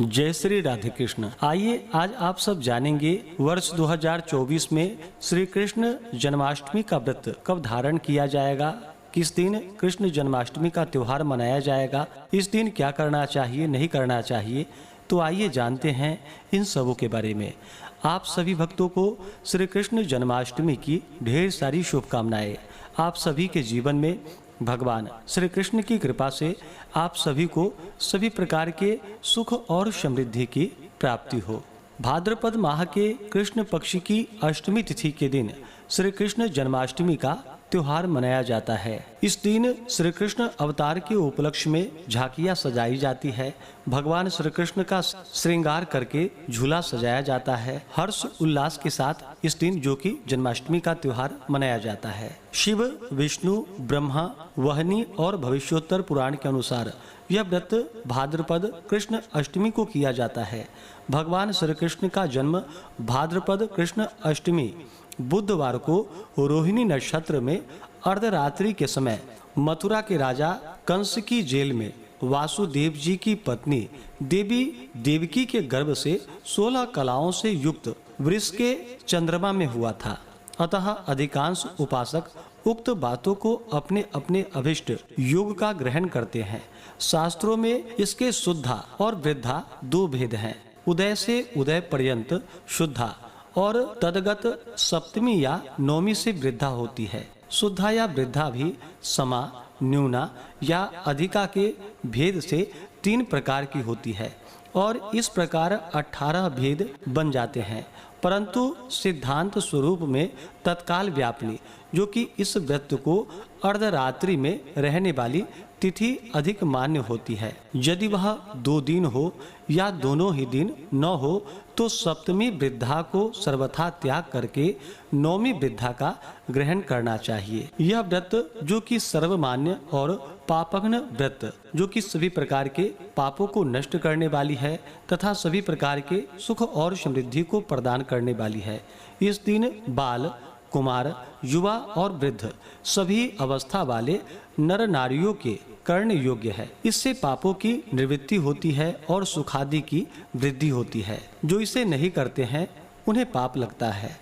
जय श्री राधे कृष्ण। आइए आज आप सब जानेंगे वर्ष 2024 में श्री कृष्ण जन्माष्टमी का व्रत कब धारण किया जाएगा, किस दिन कृष्ण जन्माष्टमी का त्योहार मनाया जाएगा, इस दिन क्या करना चाहिए नहीं करना चाहिए। तो आइए जानते हैं इन सबों के बारे में। आप सभी भक्तों को श्री कृष्ण जन्माष्टमी की ढेर सारी शुभकामनाएं। आप सभी के जीवन में भगवान श्री कृष्ण की कृपा से आप सभी को सभी प्रकार के सुख और समृद्धि की प्राप्ति हो। भाद्रपद माह के कृष्ण पक्ष की अष्टमी तिथि के दिन श्री कृष्ण जन्माष्टमी का त्योहार मनाया जाता है। इस दिन श्री कृष्ण अवतार के उपलक्ष्य में झांकियां सजाई जाती है। भगवान श्री कृष्ण का श्रृंगार करके झूला सजाया जाता है। हर्ष उल्लास के साथ इस दिन जो कि जन्माष्टमी का त्योहार मनाया जाता है। शिव, विष्णु, ब्रह्मा, वहनी और भविष्योत्तर पुराण के अनुसार यह व्रत भाद्रपद कृष्ण अष्टमी को किया जाता है। भगवान श्री कृष्ण का जन्म भाद्रपद कृष्ण अष्टमी बुधवार को रोहिणी नक्षत्र में अर्धरात्रि के समय मथुरा के राजा कंस की जेल में वासुदेव जी की पत्नी देवी देवकी के गर्भ से 16 कलाओं से युक्त वृष के चंद्रमा में हुआ था। अतः अधिकांश उपासक उक्त बातों को अपने अपने अभिष्ट योग का ग्रहण करते हैं। शास्त्रों में इसके शुद्धा और वृद्धा दो भेद हैं। उदय से उदय पर्यंत शुद्धा और तदगत सप्तमी या नौमी से वृद्धा होती है। शुद्धा या वृद्धा भी समा, न्यूना या अधिका के भेद से 3 प्रकार की होती है और इस प्रकार 18 भेद बन जाते हैं। परंतु सिद्धांत स्वरूप में तत्काल व्यापनी जो कि इस व्रत को अर्धरात्रि में रहने वाली तिथि अधिक मान्य होती है। यदि वह 2 दिन हो या दोनों ही दिन न हो तो सप्तमी वृद्धा को सर्वथा त्याग करके नौमी वृद्धा का ग्रहण करना चाहिए। यह व्रत जो कि सर्वमान्य और पापघ्न व्रत जो कि सभी प्रकार के पापों को नष्ट करने वाली है तथा सभी प्रकार के सुख और समृद्धि को प्रदान करने वाली है। इस दिन बाल, कुमार, युवा और वृद्ध सभी अवस्था वाले नर नारियों के करने योग्य है। इससे पापों की निवृत्ति होती है और सुखादि की वृद्धि होती है। जो इसे नहीं करते हैं उन्हें पाप लगता है।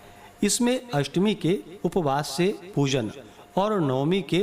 इसमें अष्टमी के उपवास से पूजन और नवमी के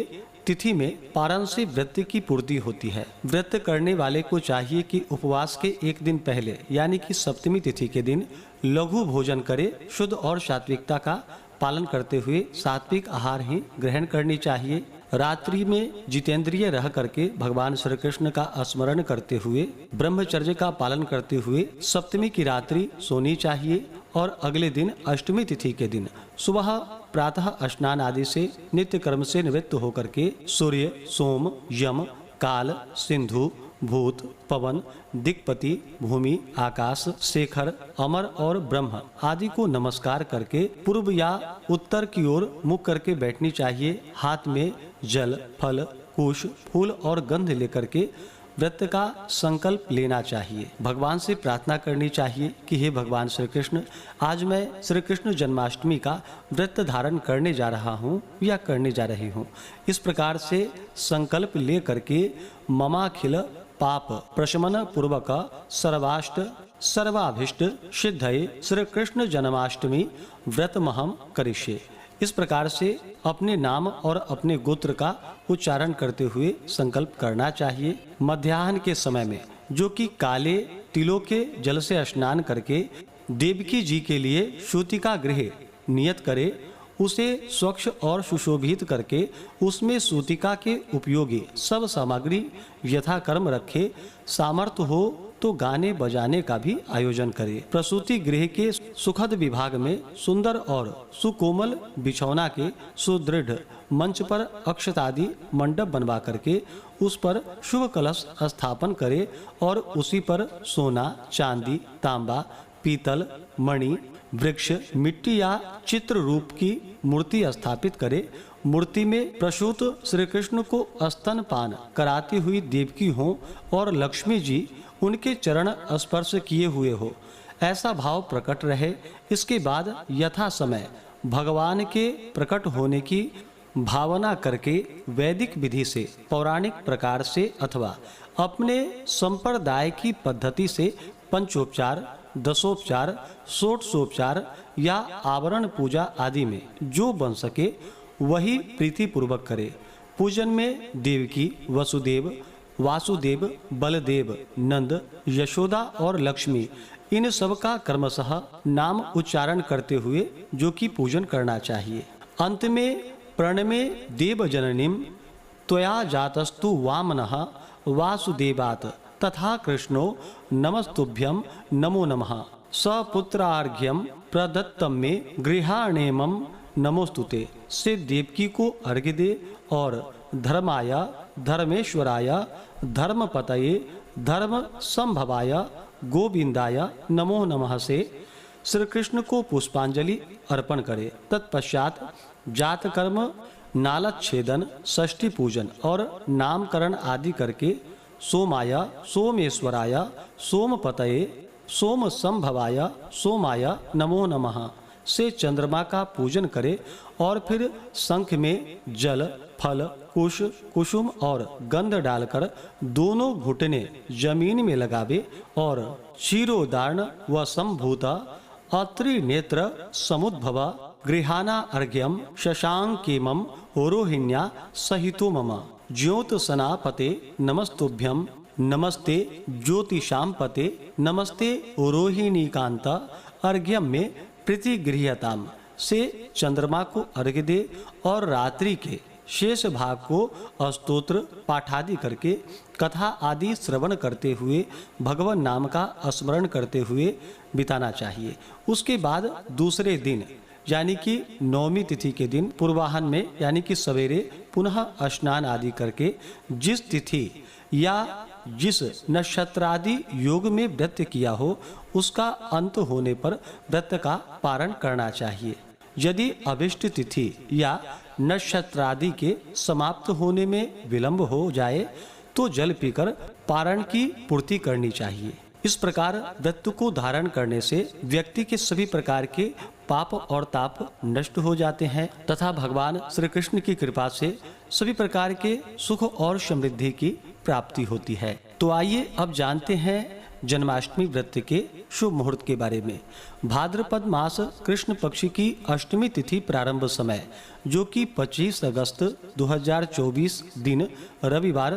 तिथि में पारण से व्रत की पूर्ति होती है। व्रत करने वाले को चाहिए कि उपवास के एक दिन पहले यानी कि सप्तमी तिथि के दिन लघु भोजन करे। शुद्ध और सात्विकता का पालन करते हुए सात्विक आहार ही ग्रहण करनी चाहिए। रात्रि में जितेंद्रिय रह करके भगवान श्री कृष्ण का स्मरण करते हुए ब्रह्मचर्य का पालन करते हुए सप्तमी की रात्रि सोनी चाहिए और अगले दिन अष्टमी तिथि के दिन सुबह प्रातः स्नान आदि से नित्य कर्म से निवृत्त होकर के सूर्य, सोम, यम, काल, सिंधु, भूत, पवन, दिक्पति, भूमि, आकाश, शेखर, अमर और ब्रह्म आदि को नमस्कार करके पूर्व या उत्तर की ओर मुख करके बैठनी चाहिए। हाथ में जल, फल, कुश, फूल और गंध लेकर के व्रत का संकल्प लेना चाहिए। भगवान से प्रार्थना करनी चाहिए कि हे भगवान श्री कृष्ण, आज मैं श्री कृष्ण जन्माष्टमी का व्रत धारण करने जा रहा हूँ या करने जा रही हूँ। इस प्रकार से संकल्प ले करके ममाखिल पाप प्रशमन पूर्वक सर्वाष्ट सर्वाभिष्ट सिद्धये श्री कृष्ण जन्माष्टमी व्रतमहम करिष्ये। इस प्रकार से अपने नाम और अपने गोत्र का उच्चारण करते हुए संकल्प करना चाहिए। मध्याह्न के समय में जो कि काले तिलों के जल से स्नान करके देवकी जी के लिए सूतिका गृह नियत करे, उसे स्वच्छ और सुशोभित करके उसमें सूतिका के उपयोगी सब सामग्री यथाक्रम रखे। सामर्थ्य हो तो गाने बजाने का भी आयोजन करे। प्रसूति गृह के सुखद विभाग में सुंदर और सुकोमल बिछौना के सुदृढ़ मंच पर अक्षतादि मंडप बनवा करके उस पर शुभ कलश स्थापन करे और उसी पर सोना, चांदी, तांबा, पीतल, मणि, वृक्ष, मिट्टी या चित्र रूप की मूर्ति स्थापित करे। मूर्ति में प्रसूत श्री कृष्ण को स्तनपान कराती हुई देवकी हो और लक्ष्मी जी उनके चरण स्पर्श किए हुए हो, ऐसा भाव प्रकट रहे। इसके बाद यथा समय भगवान के प्रकट होने की भावना करके वैदिक विधि से, पौराणिक प्रकार से अथवा अपने संप्रदाय की पद्धति से पंचोपचार, दशोपचार, षोडशोपचार या आवरण पूजा आदि में जो बन सके वही प्रीति पूर्वक करे। पूजन में देवकी, वसुदेव, वासुदेव, बलदेव, नंद, यशोदा और लक्ष्मी इन सब का क्रमशः नाम उच्चारण करते हुए जो कि पूजन करना चाहिए। अंत में प्रणमे देव जननीम त्वया जातस्तु वामनः वासुदेवात् तथा कृष्णो नमस्तुभ्यं नमो नमः सपुत्रार्घ्यम प्रदत्तम में गृहाणेमं नमोस्तुते से देवकी को अर्घ्य दे और धर्माय, धर्मेश्वराय, धर्मपतये, धर्म संभवाय, गोविंदाय नमो नमः से श्री कृष्ण को पुष्पांजलि अर्पण करे। तत्पश्चात जातकर्म, नालच्छेदन, षष्ठी पूजन और नामकरण आदि करके सोमाय, सोमेश्वराय, सोमपतये, सोम संभवाय, सोमाय नमो नमः से चंद्रमा का पूजन करे और फिर शंख में जल, फल, कुश, कुसुम और गंध डालकर दोनों घुटने जमीन में लगावे और क्षीरोदार्ण व संभूता अत्रिनेत्र समुद्भव गृहाना अर्घ्यम शशांकेमं रोहिण्या सहितो मम ज्योत्सनापते नमस्तुभ्यं नमस्ते ज्योतिषां पते नमस्ते रोहिणीकांत अर्घ्यम में प्रतिगृह्यताम से चंद्रमा को अर्घ्य दे और रात्रि के शेष भाग को स्तोत्र पाठादि करके कथा आदि श्रवण करते हुए भगवान नाम का स्मरण करते हुए बिताना चाहिए। उसके बाद दूसरे दिन यानी कि नवमी तिथि के दिन पूर्वाह्न में यानी कि सवेरे पुनः स्नान आदि करके जिस तिथि या जिस नक्षत्रादि योग में व्रत किया हो उसका अंत होने पर व्रत का पारण करना चाहिए। यदि अभिष्ट तिथि या नक्षत्रादि के समाप्त होने में विलंब हो जाए तो जल पीकर पारण की पूर्ति करनी चाहिए। इस प्रकार व्रत को धारण करने से व्यक्ति के सभी प्रकार के पाप और ताप नष्ट हो जाते हैं तथा भगवान श्री कृष्ण की कृपा से सभी प्रकार के सुख और समृद्धि की प्राप्ति होती है। तो आइए अब जानते हैं जन्माष्टमी व्रत के शुभ मुहूर्त के बारे में। भाद्रपद मास कृष्ण पक्ष की अष्टमी तिथि प्रारंभ समय जो कि 25 अगस्त 2024 दिन रविवार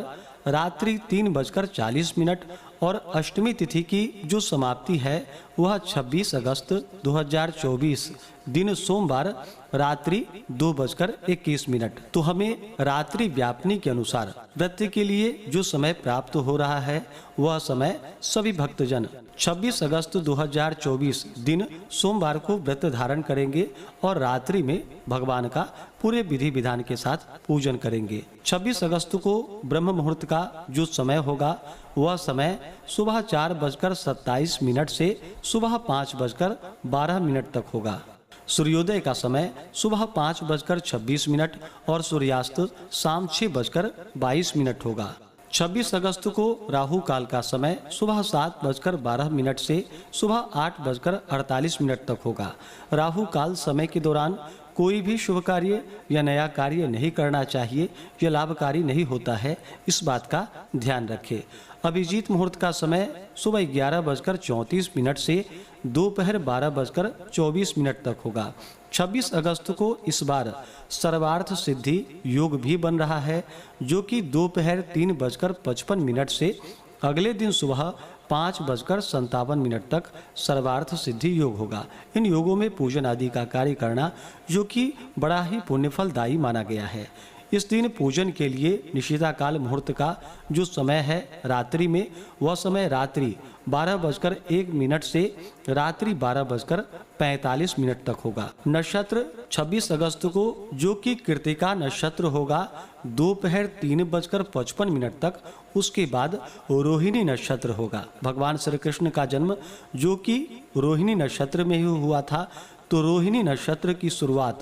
रात्रि 3:40 और अष्टमी तिथि की जो समाप्ति है वह 26 अगस्त 2024 दिन सोमवार रात्रि 2:21। तो हमें रात्रि व्यापनी के अनुसार व्रत के लिए जो समय प्राप्त हो रहा है वह समय सभी भक्तजन 26 अगस्त 2024 दिन सोमवार को व्रत धारण करेंगे और रात्रि में भगवान का पूरे विधि विधान के साथ पूजन करेंगे। 26 अगस्त को ब्रह्म मुहूर्त का जो समय होगा वह समय सुबह 4:27 से सुबह 5:12 तक होगा। सूर्योदय का समय सुबह 5:26 और सूर्यास्त शाम 6:22 होगा। 26 अगस्त को राहु काल का समय सुबह 7:12 से सुबह 8:48 तक होगा। राहु काल समय के दौरान कोई भी शुभ कार्य या नया कार्य नहीं करना चाहिए, यह लाभकारी नहीं होता है, इस बात का ध्यान रखें। अभिजीत मुहूर्त का समय सुबह 11:34 से दोपहर 12:24 तक होगा। 26 अगस्त को इस बार सर्वार्थ सिद्धि योग भी बन रहा है जो कि दोपहर 3:55 से अगले दिन सुबह 5:57 तक सर्वार्थ सिद्धि योग होगा। इन योगों में पूजन आदि का कार्य करना जो कि बड़ा ही पुण्यफलदायी माना गया है। इस दिन पूजन के लिए निशिता मुहूर्त का जो समय है रात्रि में वह समय रात्रि 12:01 से रात्रि 12:45 तक होगा। नक्षत्र 26 अगस्त को जो कि कृतिका नक्षत्र होगा दोपहर 3:55 तक, उसके बाद रोहिणी नक्षत्र होगा। भगवान श्री कृष्ण का जन्म जो कि रोहिणी नक्षत्र में ही हुआ था, तो रोहिणी नक्षत्र की शुरुआत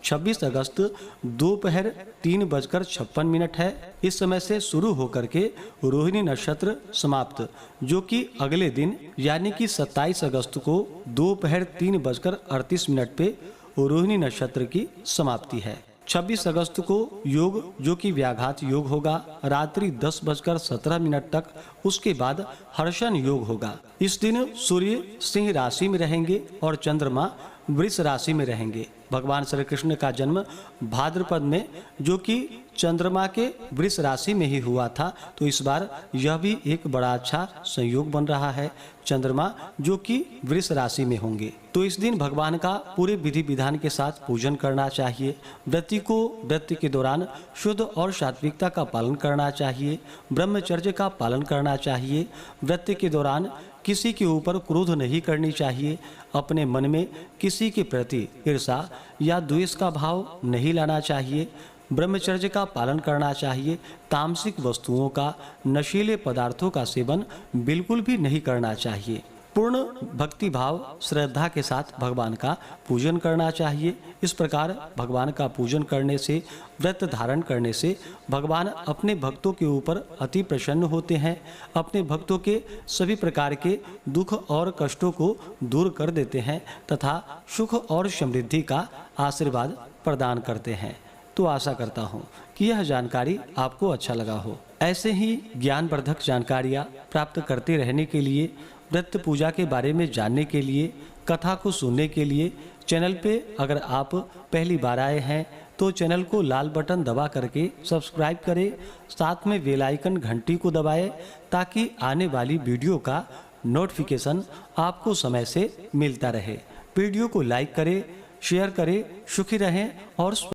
26 अगस्त दोपहर 3:56 है। इस समय से शुरू होकर के रोहिणी नक्षत्र समाप्त जो कि अगले दिन यानी कि 27 अगस्त को दोपहर 3:38 पे रोहिणी नक्षत्र की समाप्ति है। 26 अगस्त को योग जो कि व्याघात योग होगा रात्रि 10:17 तक। उसके बाद हर्षण योग होगा। इस दिन सूर्य सिंह राशि में रहेंगे और चंद्रमा वृष राशि में रहेंगे। भगवान श्री कृष्ण का जन्म भाद्रपद में जो कि चंद्रमा के वृष राशि में ही हुआ था, तो इस बार यह भी एक बड़ा अच्छा संयोग बन रहा है। चंद्रमा जो कि वृष राशि में होंगे, तो इस दिन भगवान का पूरे विधि विधान के साथ पूजन करना चाहिए। व्रती को व्रत के दौरान शुद्ध और सात्विकता का पालन करना चाहिए। ब्रह्मचर्य का पालन करना चाहिए। व्रत के दौरान किसी के ऊपर क्रोध नहीं करनी चाहिए। अपने मन में किसी के प्रति ईर्षा या द्वेष का भाव नहीं लाना चाहिए। ब्रह्मचर्य का पालन करना चाहिए। तामसिक वस्तुओं का, नशीले पदार्थों का सेवन बिल्कुल भी नहीं करना चाहिए। पूर्ण भक्ति भाव श्रद्धा के साथ भगवान का पूजन करना चाहिए। इस प्रकार भगवान का पूजन करने से, व्रत धारण करने से भगवान अपने भक्तों के ऊपर अति प्रसन्न होते हैं। अपने भक्तों के सभी प्रकार के दुख और कष्टों को दूर कर देते हैं तथा सुख और समृद्धि का आशीर्वाद प्रदान करते हैं। तो आशा करता हूँ कि यह जानकारी आपको अच्छा लगा हो। ऐसे ही ज्ञानवर्धक जानकारियाँ प्राप्त करते रहने के लिए, व्रत पूजा के बारे में जानने के लिए, कथा को सुनने के लिए चैनल पे अगर आप पहली बार आए हैं तो चैनल को लाल बटन दबा करके सब्सक्राइब करें। साथ में बेल आइकन घंटी को दबाएं ताकि आने वाली वीडियो का नोटिफिकेशन आपको समय से मिलता रहे। वीडियो को लाइक करें, शेयर करें। सुखी रहें और